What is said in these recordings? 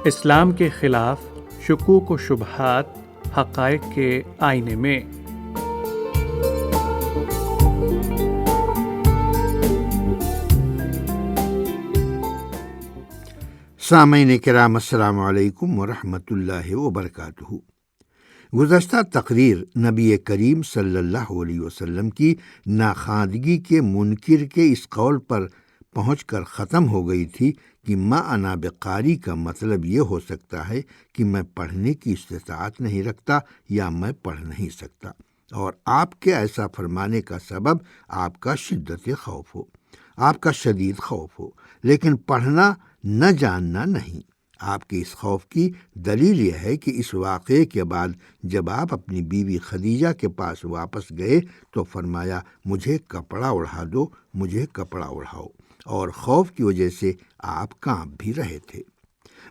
اسلام کے خلاف شکوک و شبہات حقائق کے آئینے میں۔ سامعین کرام، السلام علیکم ورحمۃ اللہ وبرکاتہ۔ گزشتہ تقریر نبی کریم صلی اللہ علیہ وسلم کی ناخواندگی کے منکر کے اس قول پر پہنچ کر ختم ہو گئی تھی کہ ما انا بقاری کا مطلب یہ ہو سکتا ہے کہ میں پڑھنے کی استطاعت نہیں رکھتا یا میں پڑھ نہیں سکتا، اور آپ کے ایسا فرمانے کا سبب آپ کا شدت خوف ہو، آپ کا شدید خوف ہو، لیکن پڑھنا نہ جاننا نہیں۔ آپ کے اس خوف کی دلیل یہ ہے کہ اس واقعے کے بعد جب آپ اپنی بیوی خدیجہ کے پاس واپس گئے تو فرمایا، مجھے کپڑا اڑا دو، مجھے کپڑا اڑاؤ، اور خوف کی وجہ سے آپ کانپ بھی رہے تھے۔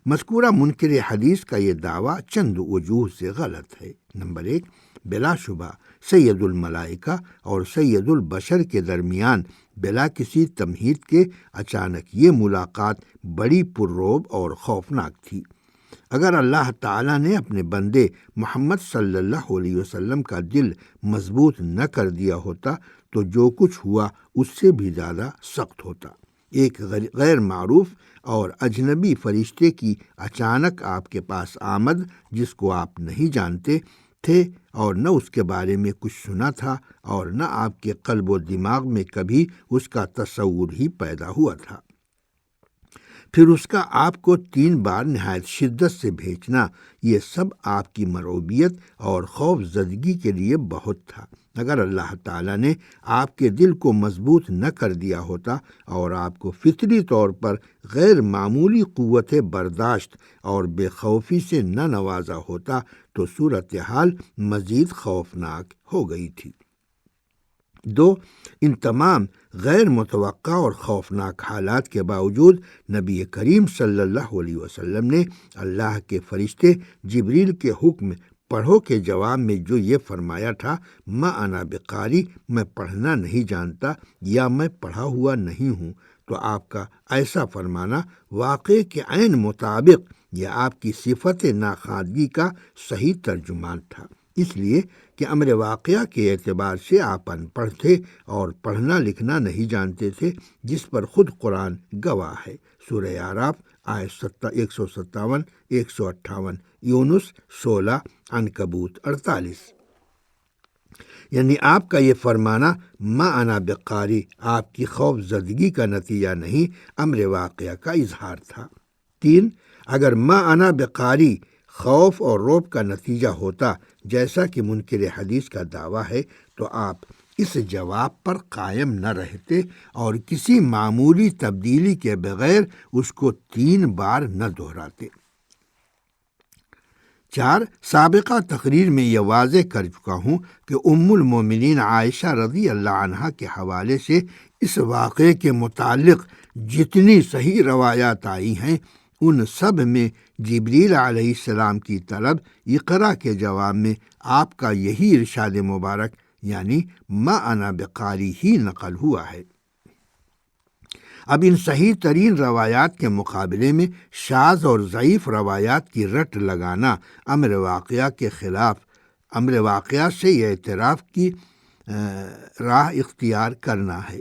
مذکورہ منکر حدیث کا یہ دعویٰ چند وجوہ سے غلط ہے۔ نمبر 1، بلا شبہ سید الملائکہ اور سید البشر کے درمیان بلا کسی تمہید کے اچانک یہ ملاقات بڑی پررعب اور خوفناک تھی۔ اگر اللہ تعالیٰ نے اپنے بندے محمد صلی اللہ علیہ وسلم کا دل مضبوط نہ کر دیا ہوتا تو جو کچھ ہوا اس سے بھی زیادہ سخت ہوتا۔ ایک غیر معروف اور اجنبی فرشتے کی اچانک آپ کے پاس آمد، جس کو آپ نہیں جانتے تھے اور نہ اس کے بارے میں کچھ سنا تھا اور نہ آپ کے قلب و دماغ میں کبھی اس کا تصور ہی پیدا ہوا تھا، پھر اس کا آپ کو 3 بار نہایت شدت سے بھیجنا، یہ سب آپ کی مرعوبیت اور خوف زدگی کے لیے بہت تھا۔ اگر اللہ تعالیٰ نے آپ کے دل کو مضبوط نہ کر دیا ہوتا اور آپ کو فطری طور پر غیر معمولی قوت برداشت اور بے خوفی سے نہ نوازا ہوتا تو صورتحال مزید خوفناک ہو گئی تھی۔ 2، ان تمام غیر متوقع اور خوفناک حالات کے باوجود نبی کریم صلی اللہ علیہ وسلم نے اللہ کے فرشتے جبریل کے حکم پڑھو کے جواب میں جو یہ فرمایا تھا، ما انا بقاری، میں پڑھنا نہیں جانتا یا میں پڑھا ہوا نہیں ہوں، تو آپ کا ایسا فرمانا واقعے کے عین مطابق یہ آپ کی صفت ناخواندگی کا صحیح ترجمان تھا، اس لیے کہ امر واقعہ کے اعتبار سے آپ ان پڑھ تھے اور پڑھنا لکھنا نہیں جانتے تھے، جس پر خود قرآن گواہ ہے۔ سورہ اعراف آیت 157، 158، یونس 16، عنکبوت 48۔ یعنی آپ کا یہ فرمانا ما انا بقاری آپ کی خوف زدگی کا نتیجہ نہیں، امر واقعہ کا اظہار تھا۔ 3، اگر ما انا بقاری خوف اور رعب کا نتیجہ ہوتا جیسا کہ منکر حدیث کا دعویٰ ہے تو آپ اس جواب پر قائم نہ رہتے اور کسی معمولی تبدیلی کے بغیر اس کو 3 بار نہ دہراتے۔ 4، سابقہ تقریر میں یہ واضح کر چکا ہوں کہ ام المومنین عائشہ رضی اللہ عنہا کے حوالے سے اس واقعے کے متعلق جتنی صحیح روایات آئی ہیں ان سب میں جبریل علیہ السلام کی طلب اقرا کے جواب میں آپ کا یہی ارشاد مبارک یعنی ما انا بقاری ہی نقل ہوا ہے۔ اب ان صحیح ترین روایات کے مقابلے میں شاذ اور ضعیف روایات کی رٹ لگانا امر واقعہ کے خلاف، امر واقعہ سے یہ اعتراف کی راہ اختیار کرنا ہے،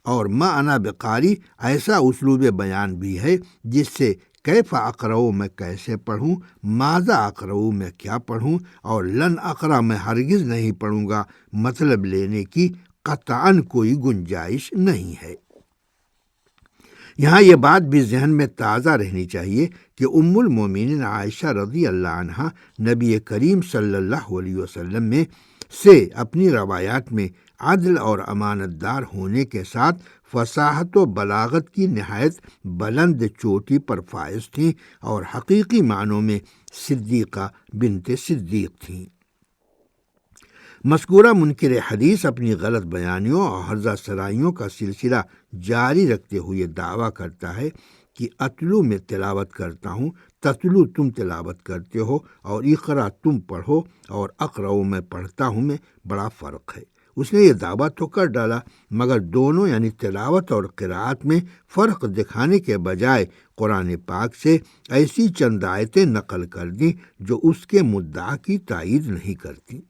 اور ما انا بقاری ایسا اسلوب بیان بھی ہے جس سے کیف اقرؤ میں کیسے پڑھوں، ماذا اقرؤ میں کیا پڑھوں، اور لن اقرا میں ہرگز نہیں پڑھوں گا مطلب لینے کی قطعاً کوئی گنجائش نہیں ہے۔ یہاں یہ بات بھی ذہن میں تازہ رہنی چاہیے کہ ام المومنین عائشہ رضی اللہ عنہا نبی کریم صلی اللہ علیہ وسلم میں سے اپنی روایات میں عدل اور امانت دار ہونے کے ساتھ فصاحت و بلاغت کی نہایت بلند چوٹی پر فائز تھیں اور حقیقی معنوں میں صدیقہ بنت صدیق تھیں۔ مذکورہ منکر حدیث اپنی غلط بیانیوں اور حرزہ سرائیوں کا سلسلہ جاری رکھتے ہوئے دعویٰ کرتا ہے کہ اتلو میں تلاوت کرتا ہوں، تتلو تم تلاوت کرتے ہو، اور اقرا تم پڑھو، اور اقرأ میں پڑھتا ہوں میں بڑا فرق ہے۔ اس نے یہ دعویٰ تو کر ڈالا، مگر دونوں یعنی تلاوت اور قراءت میں فرق دکھانے کے بجائے قرآن پاک سے ایسی چند آیتیں نقل کر دیں جو اس کے مدعا کی تائید نہیں کرتی۔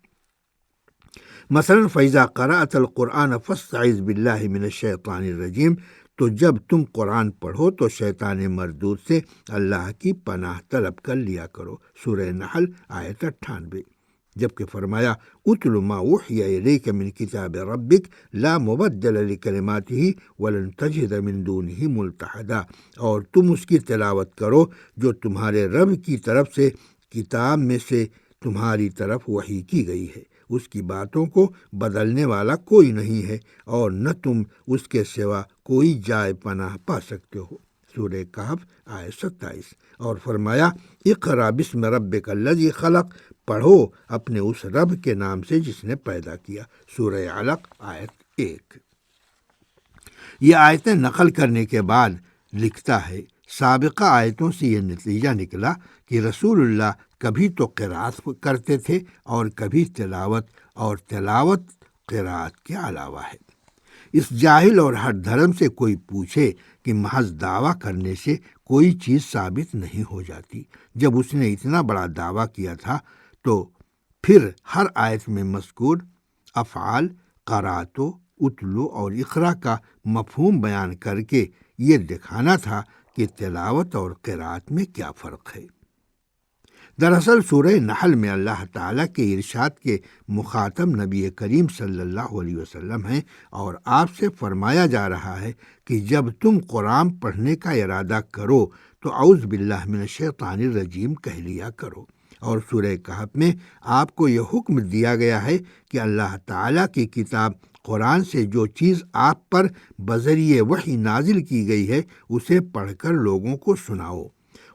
مثلا فَإِذَا قَرَأْتَ الْقُرْآنَ فَاسْتَعِذْ بِاللَّهِ مِنَ الشَّيْطَانِ الرَّجِيمِ، تو جب تم قرآن پڑھو تو شیطان مردود سے اللہ کی پناہ طلب کر لیا کرو، سورہ نحل آیت 98۔ جبکہ فرمایا اتل ما اوحی الیک من کتاب ربک لا مبدل لکلماتہ ولن تجد من دونہ ملتحدا، اور تم اس کی تلاوت کرو جو تمہارے رب کی طرف سے کتاب میں سے تمہاری طرف وحی کی گئی ہے، اس کی باتوں کو بدلنے والا کوئی نہیں ہے، اور نہ تم اس کے سوا کوئی جائے پناہ پا سکتے ہو، سورہ کہف آیت 27۔ اور فرمایا اقرأ بسم ربک الذی خلق، پڑھو اپنے اس رب کے نام سے جس نے پیدا کیا، سورہ علق آیت 1۔ یہ آیتیں نقل کرنے کے بعد لکھتا ہے سابقہ آیتوں سے یہ نتیجہ نکلا کہ رسول اللہ کبھی تو قراءت کرتے تھے اور کبھی تلاوت، اور تلاوت قراءت کے علاوہ ہے۔ اس جاہل اور ہر دھرم سے کوئی پوچھے کہ محض دعویٰ کرنے سے کوئی چیز ثابت نہیں ہو جاتی۔ جب اس نے اتنا بڑا دعویٰ کیا تھا تو پھر ہر آیت میں مذکور افعال قراتو، اتلو اور اقرا کا مفہوم بیان کر کے یہ دکھانا تھا کہ تلاوت اور قراءت میں کیا فرق ہے۔ دراصل سورہ نحل میں اللہ تعالیٰ کے ارشاد کے مخاطب نبی کریم صلی اللہ علیہ وسلم ہیں، اور آپ سے فرمایا جا رہا ہے کہ جب تم قرآن پڑھنے کا ارادہ کرو تو اعوذ باللہ من الشیطان الرجیم کہہ لیا کرو۔ اور سورہ کہف میں آپ کو یہ حکم دیا گیا ہے کہ اللہ تعالیٰ کی کتاب قرآن سے جو چیز آپ پر بذریعہ وحی نازل کی گئی ہے اسے پڑھ کر لوگوں کو سناؤ۔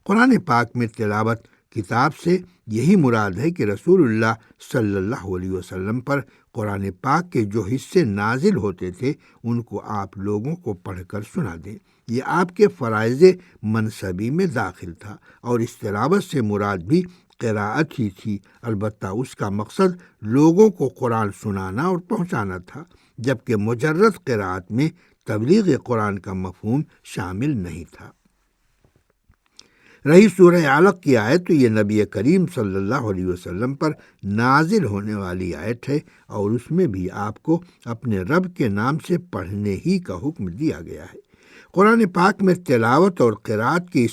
قرآن پاک میں تلاوت کتاب سے یہی مراد ہے کہ رسول اللہ صلی اللہ علیہ وسلم پر قرآن پاک کے جو حصے نازل ہوتے تھے ان کو آپ لوگوں کو پڑھ کر سنا دیں۔ یہ آپ کے فرائض منصبی میں داخل تھا، اور اس تلاوت سے مراد بھی قراءت ہی تھی، البتہ اس کا مقصد لوگوں کو قرآن سنانا اور پہنچانا تھا، جبکہ مجرد قراءت میں تبلیغ قرآن کا مفہوم شامل نہیں تھا۔ رہی سورہ علق کی آیت تو یہ نبی کریم صلی اللہ علیہ وسلم پر نازل ہونے والی آیت ہے، اور اس میں بھی آپ کو اپنے رب کے نام سے پڑھنے ہی کا حکم دیا گیا ہے۔ قرآن پاک میں تلاوت اور قراءت کے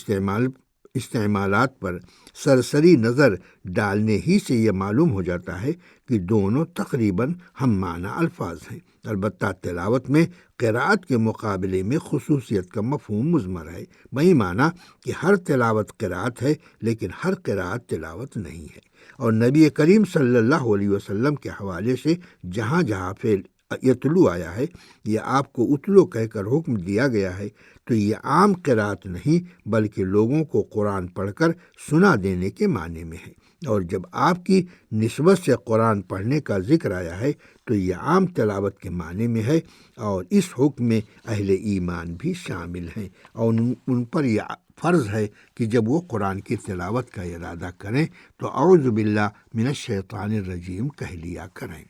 استعمالات پر سرسری نظر ڈالنے ہی سے یہ معلوم ہو جاتا ہے کہ دونوں تقریباً ہم معنی الفاظ ہیں، البتہ تلاوت میں قراءت کے مقابلے میں خصوصیت کا مفہوم مضمر ہے، وہی معنی کہ ہر تلاوت قراءت ہے لیکن ہر قراءت تلاوت نہیں ہے۔ اور نبی کریم صلی اللہ علیہ وسلم کے حوالے سے جہاں جہاں فعل یتلو آیا ہے یا آپ کو اتلو کہہ کر حکم دیا گیا ہے تو یہ عام قراءت نہیں بلکہ لوگوں کو قرآن پڑھ کر سنا دینے کے معنی میں ہے، اور جب آپ کی نسبت سے قرآن پڑھنے کا ذکر آیا ہے تو یہ عام تلاوت کے معنی میں ہے، اور اس حکم میں اہل ایمان بھی شامل ہیں، اور ان پر یہ فرض ہے کہ جب وہ قرآن کی تلاوت کا ارادہ کریں تو اعوذ باللہ من الشیطان الرجیم کہہ لیا کریں۔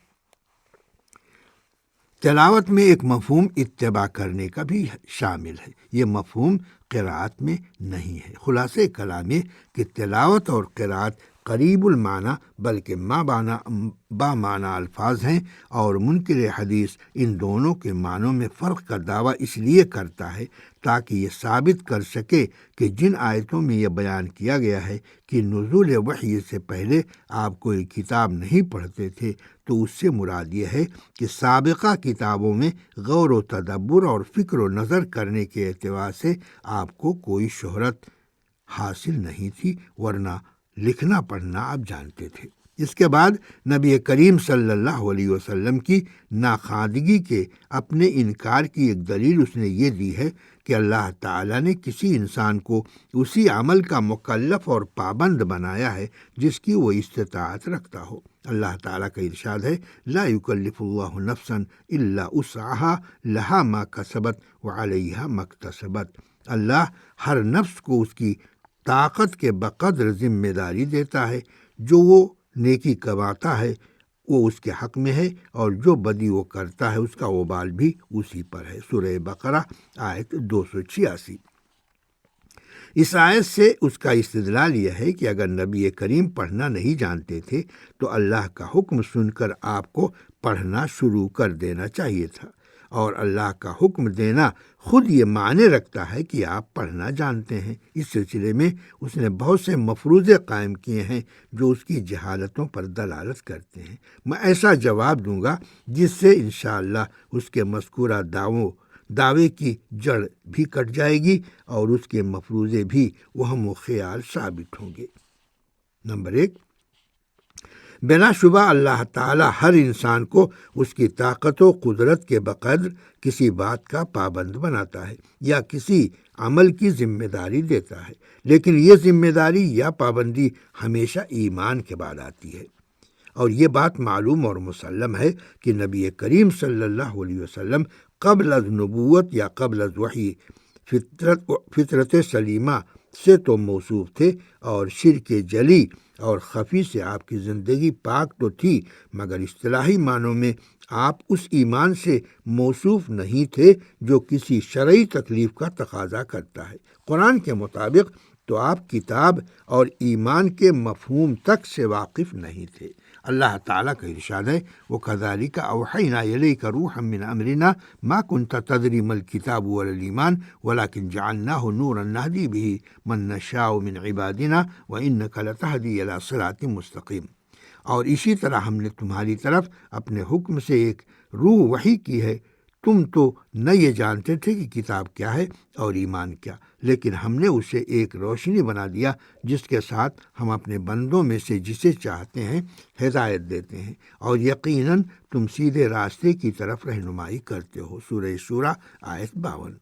تلاوت میں ایک مفہوم اتباع کرنے کا بھی شامل ہے، یہ مفہوم قراءت میں نہیں ہے۔ خلاصہ کلام یہ کہ تلاوت اور قراءت قریب المعنی بلکہ با معنی الفاظ ہیں، اور منکر حدیث ان دونوں کے معنوں میں فرق کا دعویٰ اس لیے کرتا ہے تاکہ یہ ثابت کر سکے کہ جن آیتوں میں یہ بیان کیا گیا ہے کہ نزول وحی سے پہلے آپ کوئی کتاب نہیں پڑھتے تھے، تو اس سے مراد یہ ہے کہ سابقہ کتابوں میں غور و تدبر اور فکر و نظر کرنے کے اعتبار سے آپ کو کوئی شہرت حاصل نہیں تھی، ورنہ لکھنا پڑھنا آپ جانتے تھے۔ اس کے بعد نبی کریم صلی اللہ علیہ وسلم کی ناخواندگی کے اپنے انکار کی ایک دلیل اس نے یہ دی ہے کہ اللہ تعالیٰ نے کسی انسان کو اسی عمل کا مکلف اور پابند بنایا ہے جس کی وہ استطاعت رکھتا ہو۔ اللہ تعالیٰ کا ارشاد ہے لا یکلف اللہ نفسا الا وسعها لها ما کسبت وعلیہا ما اکتسبت۔ اللہ ہر نفس کو اس کی طاقت کے بقدر ذمہ داری دیتا ہے، جو وہ نیکی کماتا ہے وہ اس کے حق میں ہے، اور جو بدی وہ کرتا ہے اس کا وبال بھی اسی پر ہے۔ سورہ بقرہ آیت 286۔ اس آیت سے اس کا استدلال یہ ہے کہ اگر نبی کریم پڑھنا نہیں جانتے تھے تو اللہ کا حکم سن کر آپ کو پڑھنا شروع کر دینا چاہیے تھا، اور اللہ کا حکم دینا خود یہ معنی رکھتا ہے کہ آپ پڑھنا جانتے ہیں۔ اس سلسلے میں اس نے بہت سے مفروضے قائم کیے ہیں جو اس کی جہالتوں پر دلالت کرتے ہیں۔ میں ایسا جواب دوں گا جس سے انشاءاللہ اس کے مذکورہ دعوے کی جڑ بھی کٹ جائے گی اور اس کے مفروضے بھی وہم و خیال ثابت ہوں گے۔ نمبر 1، بلا شبہ اللہ تعالیٰ ہر انسان کو اس کی طاقت و قدرت کے بقدر کسی بات کا پابند بناتا ہے یا کسی عمل کی ذمہ داری دیتا ہے، لیکن یہ ذمہ داری یا پابندی ہمیشہ ایمان کے بعد آتی ہے۔ اور یہ بات معلوم اور مسلم ہے کہ نبی کریم صلی اللہ علیہ وسلم قبل از نبوت یا قبل از وحی فطرت سلیمہ سے تو موصوف تھے، اور شرک جلی اور خفی سے آپ کی زندگی پاک تو تھی، مگر اصطلاحی معنوں میں آپ اس ایمان سے موصوف نہیں تھے جو کسی شرعی تکلیف کا تقاضا کرتا ہے۔ قرآن کے مطابق تو آپ کتاب اور ایمان کے مفہوم تک سے واقف نہیں تھے۔ اللہ تعالیٰ کا ارشاد ہے وَكَذَلِكَ أَوْحَيْنَا إِلَيْكَ رُوحًا مِّنْ أَمْرِنَا مَا كُنْتَ تَدْرِي مَا الْكِتَابُ وَلَا الْإِيمَانُ وَلَكِنْ جَعَلْنَاهُ نُورًا نَهْدِي بِهِ مَن نَّشَاءُ مِنْ عِبَادِنَا وَإِنَّكَ لَتَهْدِي إِلَىٰ صِرَاطٍ مستقیم۔ اور اسی طرح ہم نے تمہاری طرف اپنے حکم سے ایک روح وحی کی ہے۔ تم تو نہ یہ جانتے تھے کہ کتاب کیا ہے اور ایمان کیا، لیکن ہم نے اسے ایک روشنی بنا دیا جس کے ساتھ ہم اپنے بندوں میں سے جسے چاہتے ہیں ہدایت دیتے ہیں، اور یقیناً تم سیدھے راستے کی طرف رہنمائی کرتے ہو۔ سورہ شورى آیت 52۔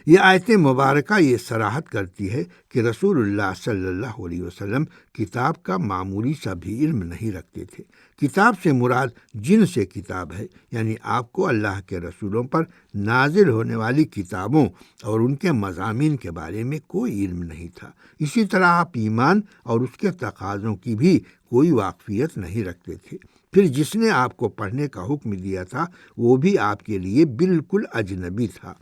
یہ آیت مبارکہ یہ صراحت کرتی ہے کہ رسول اللہ صلی اللہ علیہ وسلم کتاب کا معمولی سا بھی علم نہیں رکھتے تھے۔ کتاب سے مراد جن سے کتاب ہے، یعنی آپ کو اللہ کے رسولوں پر نازل ہونے والی کتابوں اور ان کے مضامین کے بارے میں کوئی علم نہیں تھا۔ اسی طرح آپ ایمان اور اس کے تقاضوں کی بھی کوئی واقفیت نہیں رکھتے تھے۔ پھر جس نے آپ کو پڑھنے کا حکم دیا تھا وہ بھی آپ کے لیے بالکل اجنبی تھا۔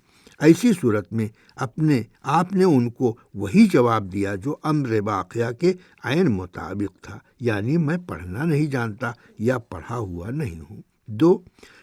ایسی صورت میں آپ نے ان کو وہی جواب دیا جو امر واقعہ کے عین مطابق تھا، یعنی میں پڑھنا نہیں جانتا یا پڑھا ہوا نہیں ہوں۔ 2،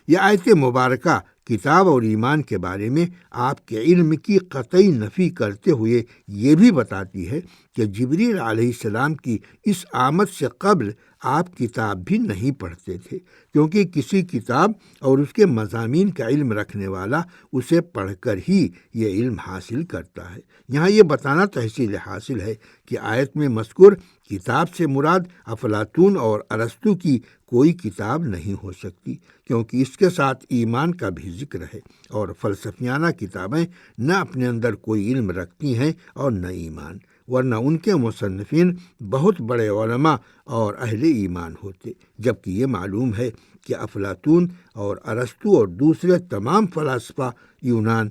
یہ آیت مبارکہ کتاب اور ایمان کے بارے میں آپ کے علم کی قطعی نفی کرتے ہوئے یہ بھی بتاتی ہے کہ جبریل علیہ السلام کی اس آمد سے قبل آپ کتاب بھی نہیں پڑھتے تھے، کیونکہ کسی کتاب اور اس کے مضامین کا علم رکھنے والا اسے پڑھ کر ہی یہ علم حاصل کرتا ہے۔ یہاں یہ بتانا تحصیل حاصل ہے کہ آیت میں مذکور کتاب سے مراد افلاطون اور ارسطو کی کوئی کتاب نہیں ہو سکتی، کیونکہ اس کے ساتھ ایمان کا بھی ذکر ہے، اور فلسفیانہ کتابیں نہ اپنے اندر کوئی علم رکھتی ہیں اور نہ ایمان، ورنہ ان کے مصنفین بہت بڑے علماء اور اہل ایمان ہوتے، جبکہ یہ معلوم ہے کہ افلاطون اور ارسطو اور دوسرے تمام فلاسفہ یونان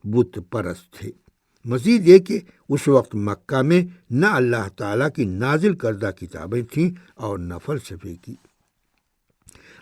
بت پرست تھے۔ مزید یہ کہ اس وقت مکہ میں نہ اللہ تعالیٰ کی نازل کردہ کتابیں تھیں اور نہ فلسفے کی۔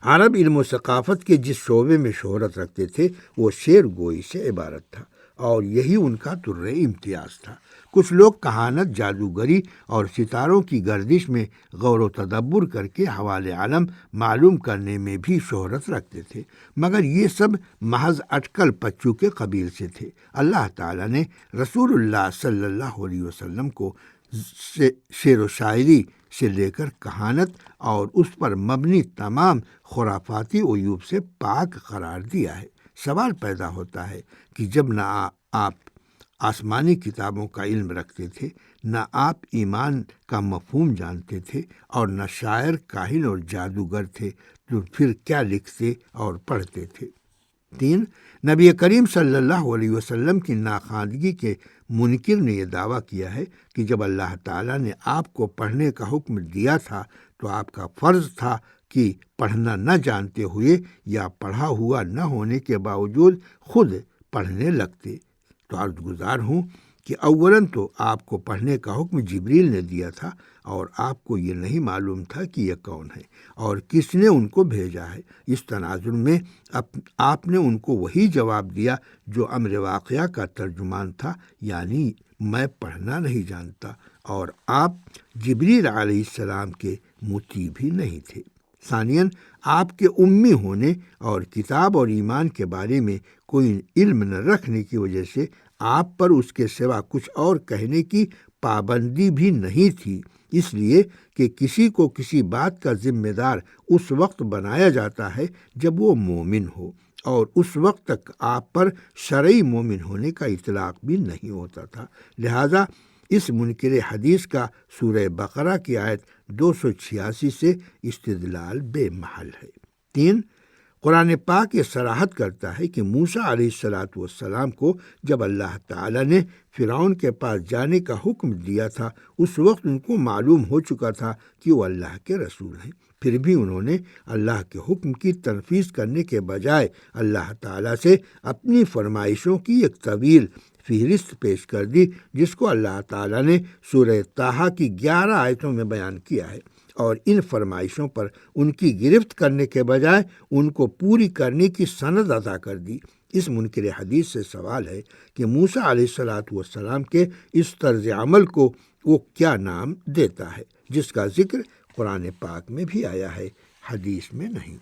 عرب علم و ثقافت کے جس شعبے میں شہرت رکھتے تھے وہ شعر گوئی سے عبارت تھا، اور یہی ان کا در امتیاز تھا۔ کچھ لوگ کہانت، جادوگری اور ستاروں کی گردش میں غور و تدبر کر کے حوالے عالم معلوم کرنے میں بھی شہرت رکھتے تھے، مگر یہ سب محض اٹکل پچو کے قبیل سے تھے۔ اللہ تعالیٰ نے رسول اللہ صلی اللہ علیہ وسلم کو شعر و شاعری سے لے کر کہانت اور اس پر مبنی تمام خرافاتی عیوب سے پاک قرار دیا ہے۔ سوال پیدا ہوتا ہے کہ جب نہ آپ آسمانی کتابوں کا علم رکھتے تھے، نہ آپ ایمان کا مفہوم جانتے تھے، اور نہ شاعر، کاہن اور جادوگر تھے، تو پھر کیا لکھتے اور پڑھتے تھے؟ 3، نبی کریم صلی اللہ علیہ وسلم کی ناخواندگی کے منکر نے یہ دعویٰ کیا ہے کہ جب اللہ تعالیٰ نے آپ کو پڑھنے کا حکم دیا تھا تو آپ کا فرض تھا کہ پڑھنا نہ جانتے ہوئے یا پڑھا ہوا نہ ہونے کے باوجود خود پڑھنے لگتے۔ تو عرض گزار ہوں کہ اولاً تو آپ کو پڑھنے کا حکم جبریل نے دیا تھا، اور آپ کو یہ نہیں معلوم تھا کہ یہ کون ہے اور کس نے ان کو بھیجا ہے۔ اس تناظر میں آپ نے ان کو وہی جواب دیا جو امر واقعہ کا ترجمان تھا، یعنی میں پڑھنا نہیں جانتا، اور آپ جبریل علیہ السلام کے مطیع بھی نہیں تھے۔ ثانیاً، آپ کے امی ہونے اور کتاب اور ایمان کے بارے میں کوئی علم نہ رکھنے کی وجہ سے آپ پر اس کے سوا کچھ اور کہنے کی پابندی بھی نہیں تھی، اس لیے کہ کسی کو کسی بات کا ذمہ دار اس وقت بنایا جاتا ہے جب وہ مومن ہو، اور اس وقت تک آپ پر شرعی مومن ہونے کا اطلاق بھی نہیں ہوتا تھا۔ لہذا اس منکر حدیث کا سورہ بقرہ کی آیت 286 سے استدلال بے محل ہے۔ 3، قرآن پاک یہ صراحت کرتا ہے کہ موسیٰ علیہ السلام کو جب اللہ تعالیٰ نے فرعون کے پاس جانے کا حکم دیا تھا، اس وقت ان کو معلوم ہو چکا تھا کہ وہ اللہ کے رسول ہیں، پھر بھی انہوں نے اللہ کے حکم کی تنفیذ کرنے کے بجائے اللہ تعالیٰ سے اپنی فرمائشوں کی ایک طویل فہرست پیش کر دی، جس کو اللہ تعالیٰ نے سورہ طٰہٰ کی 11 آیتوں میں بیان کیا ہے، اور ان فرمائشوں پر ان کی گرفت کرنے کے بجائے ان کو پوری کرنے کی سند عطا کر دی۔ اس منکر حدیث سے سوال ہے کہ موسیٰ علیہ السلام کے اس طرز عمل کو وہ کیا نام دیتا ہے، جس کا ذکر قرآن پاک میں بھی آیا ہے، حدیث میں نہیں۔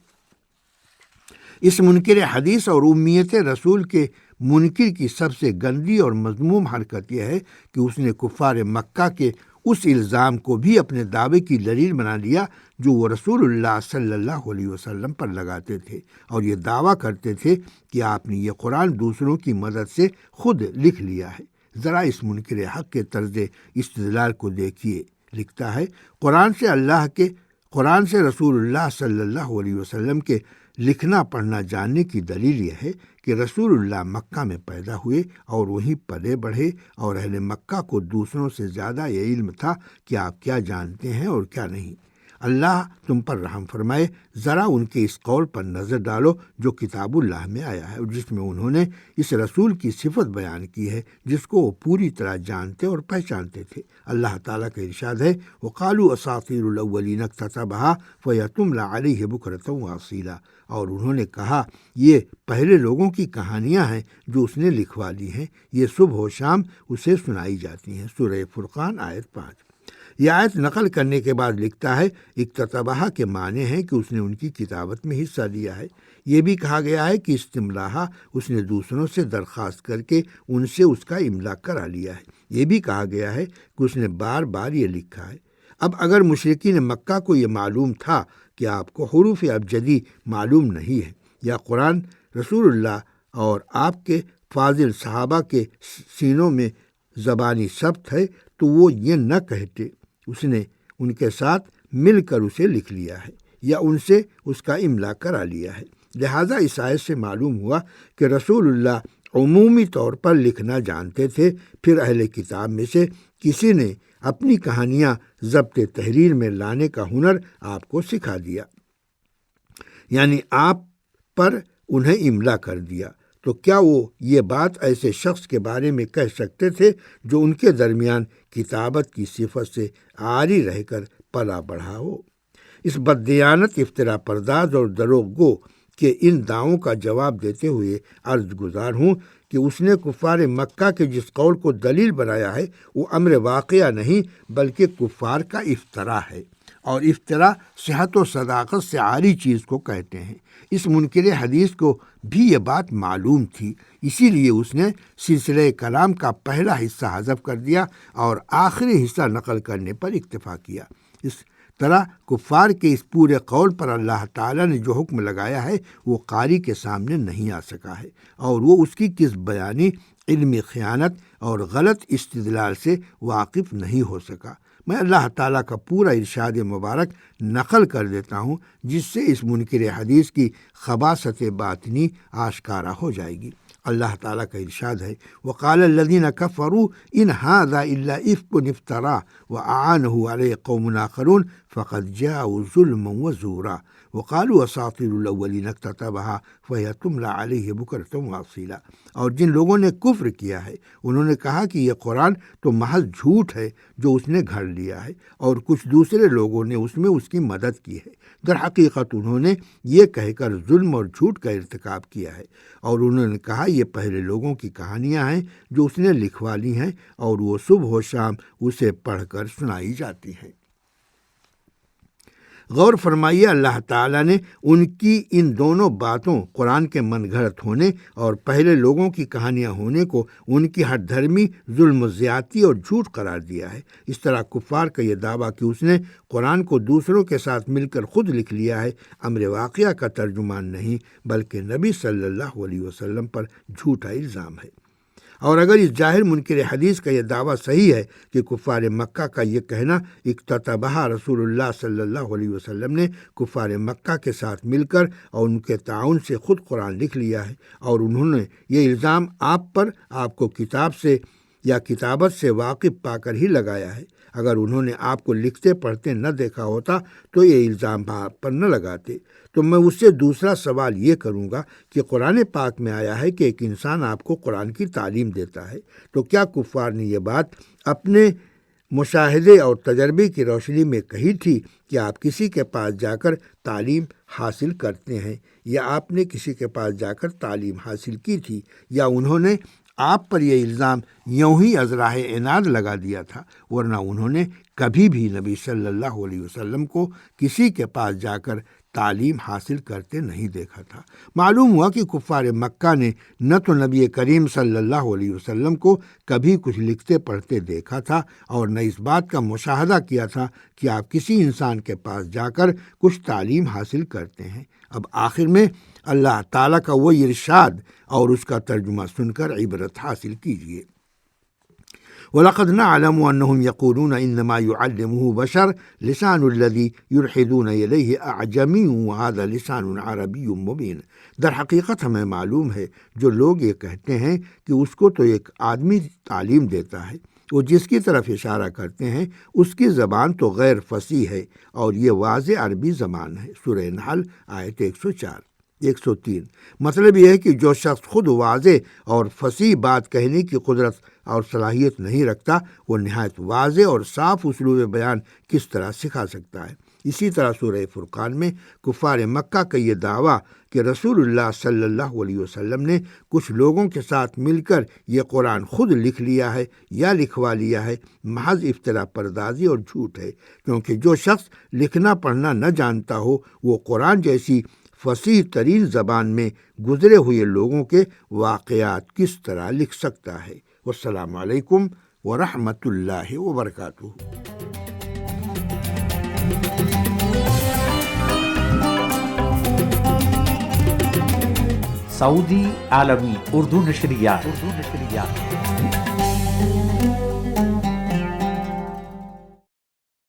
اس منکر حدیث اور امیت رسول کے منکر کی سب سے گندی اور مذموم حرکت یہ ہے کہ اس نے کفار مکہ کے اس الزام کو بھی اپنے دعوے کی دلیل بنا لیا جو وہ رسول اللہ صلی اللہ علیہ وسلم پر لگاتے تھے، اور یہ دعویٰ کرتے تھے کہ آپ نے یہ قرآن دوسروں کی مدد سے خود لکھ لیا ہے۔ ذرا اس منکر حق کے طرز استدلال کو دیکھیے۔ لکھتا ہے، قرآن سے رسول اللہ صلی اللہ علیہ وسلم کے لکھنا پڑھنا جاننے کی دلیل یہ ہے کہ رسول اللہ مکہ میں پیدا ہوئے اور وہیں پلے بڑھے، اور اہل مکہ کو دوسروں سے زیادہ یہ علم تھا کہ آپ کیا جانتے ہیں اور کیا نہیں۔ اللہ تم پر رحم فرمائے، ذرا ان کے اس قول پر نظر ڈالو جو کتاب اللہ میں آیا ہے، اور جس میں انہوں نے اس رسول کی صفت بیان کی ہے جس کو وہ پوری طرح جانتے اور پہچانتے تھے۔ اللہ تعالیٰ کا ارشاد ہے، وَقَالُوا أَسَاطِيرُ الْأَوَّلِينَ اكْتَتَبَهَا فَيَتُمْلَى عَلَيْهِ بُكْرَةً وَأَصِيلًا، اور انہوں نے کہا یہ پہلے لوگوں کی کہانیاں ہیں جو اس نے لکھوا لی ہیں، یہ صبح و شام اسے سنائی جاتی ہیں۔ سورہ فرقان آیت 5۔ یہ آیت نقل کرنے کے بعد لکھتا ہے، اکتتبہ کے معنی ہیں کہ اس نے ان کی کتابت میں حصہ لیا ہے۔ یہ بھی کہا گیا ہے کہ استملاح اس نے دوسروں سے درخواست کر کے ان سے اس کا املا کرا لیا ہے۔ یہ بھی کہا گیا ہے کہ اس نے بار بار یہ لکھا ہے۔ اب اگر مشرکین مکہ کو یہ معلوم تھا کہ آپ کو حروف ابجدی معلوم نہیں ہے، یا قرآن رسول اللہ اور آپ کے فاضل صحابہ کے سینوں میں زبانی ثبت ہے، تو وہ یہ نہ کہتے اس نے ان کے ساتھ مل کر اسے لکھ لیا ہے یا ان سے اس کا املا کرا لیا ہے۔ لہٰذا اس آیت سے معلوم ہوا کہ رسول اللہ عمومی طور پر لکھنا جانتے تھے، پھر اہل کتاب میں سے کسی نے اپنی کہانیاں ضبط تحریر میں لانے کا ہنر آپ کو سکھا دیا، یعنی آپ پر انہیں املا کر دیا، تو کیا وہ یہ بات ایسے شخص کے بارے میں کہہ سکتے تھے جو ان کے درمیان کتابت کی صفت سے عاری رہ کر پلا بڑھا ہو؟ اس بددیانت افطرا پرداز اور دروغ گو کے ان دعووں کا جواب دیتے ہوئے عرض گزار ہوں کہ اس نے کفار مکہ کے جس قول کو دلیل بنایا ہے وہ امر واقعہ نہیں بلکہ کفار کا افطرا ہے، اور افطرا صحت و صداقت سے عاری چیز کو کہتے ہیں۔ اس منکر حدیث کو بھی یہ بات معلوم تھی، اسی لیے اس نے سلسلہ کلام کا پہلا حصہ حذف کر دیا اور آخری حصہ نقل کرنے پر اکتفا کیا۔ اس طرح کفار کے اس پورے قول پر اللہ تعالیٰ نے جو حکم لگایا ہے وہ قاری کے سامنے نہیں آ سکا ہے، اور وہ اس کی کس بیانی، علمی خیانت اور غلط استدلال سے واقف نہیں ہو سکا۔ میں اللہ تعالیٰ کا پورا ارشاد مبارک نقل کر دیتا ہوں جس سے اس منکر حدیث کی خباثت باطنی آشکارا ہو جائے گی۔ اللہ تعالیٰ کا ارشاد ہے وقال الذین کفروا ان ھذا الا افک افترا واعانہ علیہ قوم آخرون فقد جاءوا ظلما وزورا وقالوا اساطیر الاولین اکتتبها فہی تملی علیہ بکرۃ واصیلا۔ اور جن لوگوں نے کفر کیا ہے انہوں نے کہا کہ یہ قرآن تو محض جھوٹ ہے جو اس نے گھڑ لیا ہے، اور کچھ دوسرے لوگوں نے اس میں اس کی مدد کی ہے۔ در حقیقت انہوں نے یہ کہہ کر ظلم اور جھوٹ کا ارتکاب کیا ہے، اور انہوں نے کہا یہ پہلے لوگوں کی کہانیاں ہیں جو اس نے لکھوا لی ہیں، اور وہ صبح و شام اسے پڑھ کر سنائی جاتی ہیں۔ غور فرمائیے، اللہ تعالیٰ نے ان کی ان دونوں باتوں، قرآن کے من گھڑت ہونے اور پہلے لوگوں کی کہانیاں ہونے کو، ان کی ہٹ دھرمی، ظلم و زیادتی اور جھوٹ قرار دیا ہے۔ اس طرح کفار کا یہ دعویٰ کہ اس نے قرآن کو دوسروں کے ساتھ مل کر خود لکھ لیا ہے، امر واقعہ کا ترجمان نہیں بلکہ نبی صلی اللہ علیہ وسلم پر جھوٹا الزام ہے۔ اور اگر اس ظاہر منکر حدیث کا یہ دعویٰ صحیح ہے کہ کفار مکہ کا یہ کہنا اکتتبہ رسول اللہ صلی اللہ علیہ وسلم نے کفار مکہ کے ساتھ مل کر اور ان کے تعاون سے خود قرآن لکھ لیا ہے، اور انہوں نے یہ الزام آپ پر، آپ کو کتاب سے یا کتابت سے واقف پا کر ہی لگایا ہے، اگر انہوں نے آپ کو لکھتے پڑھتے نہ دیکھا ہوتا تو یہ الزام آپ پر نہ لگاتے۔ تو میں اس سے دوسرا سوال یہ کروں گا کہ قرآن پاک میں آیا ہے کہ ایک انسان آپ کو قرآن کی تعلیم دیتا ہے، تو کیا کفار نے یہ بات اپنے مشاہدے اور تجربے کی روشنی میں کہی تھی کہ آپ کسی کے پاس جا کر تعلیم حاصل کرتے ہیں، یا آپ نے کسی کے پاس جا کر تعلیم حاصل کی تھی، یا انہوں نے آپ پر یہ الزام یوں ہی از راہ عناد لگا دیا تھا، ورنہ انہوں نے کبھی بھی نبی صلی اللہ علیہ وسلم کو کسی کے پاس جا کر تعلیم حاصل کرتے نہیں دیکھا تھا۔ معلوم ہوا کہ کفار مکہ نے نہ تو نبی کریم صلی اللہ علیہ وسلم کو کبھی کچھ لکھتے پڑھتے دیکھا تھا، اور نہ اس بات کا مشاہدہ کیا تھا کہ آپ کسی انسان کے پاس جا کر کچھ تعلیم حاصل کرتے ہیں۔ اب آخر میں اللہ تعالیٰ کا وہ ارشاد اور اس کا ترجمہ سن کر عبرت حاصل کیجیے۔ وَلَقَدْ نَعْلَمُ أَنَّهُمْ يَقُولُونَ إِنَّمَا يُعَلِّمُهُ بَشَرٌ لِسَانُ الَّذِي يُلْحِدُونَ إِلَيْهِ أَعْجَمِيٌّ وَهَذَا لِسَانٌ عَرَبِيٌّ مُبِينٌ۔ در حقیقت ہمیں معلوم ہے جو لوگ یہ کہتے ہیں کہ اس کو تو ایک آدمی تعلیم دیتا ہے، وہ جس کی طرف اشارہ کرتے ہیں اس کی زبان تو غیر فصیح ہے، اور یہ واضح عربی زبان ہے۔ سورہ نحل آیت 103۔ مطلب یہ ہے کہ جو شخص خود واضح اور فصیح بات کہنے کی قدرت اور صلاحیت نہیں رکھتا، وہ نہایت واضح اور صاف اسلوب بیان کس طرح سکھا سکتا ہے۔ اسی طرح سورہ فرقان میں کفار مکہ کا یہ دعویٰ کہ رسول اللہ صلی اللہ علیہ وسلم نے کچھ لوگوں کے ساتھ مل کر یہ قرآن خود لکھ لیا ہے یا لکھوا لیا ہے، محض افترا پردازی اور جھوٹ ہے، کیونکہ جو شخص لکھنا پڑھنا نہ جانتا ہو وہ قرآن جیسی فصیح ترین زبان میں گزرے ہوئے لوگوں کے واقعات کس طرح لکھ سکتا ہے۔ والسلام علیکم ورحمۃ اللہ وبرکاتہ۔ سعودی عالمی اردو نشریات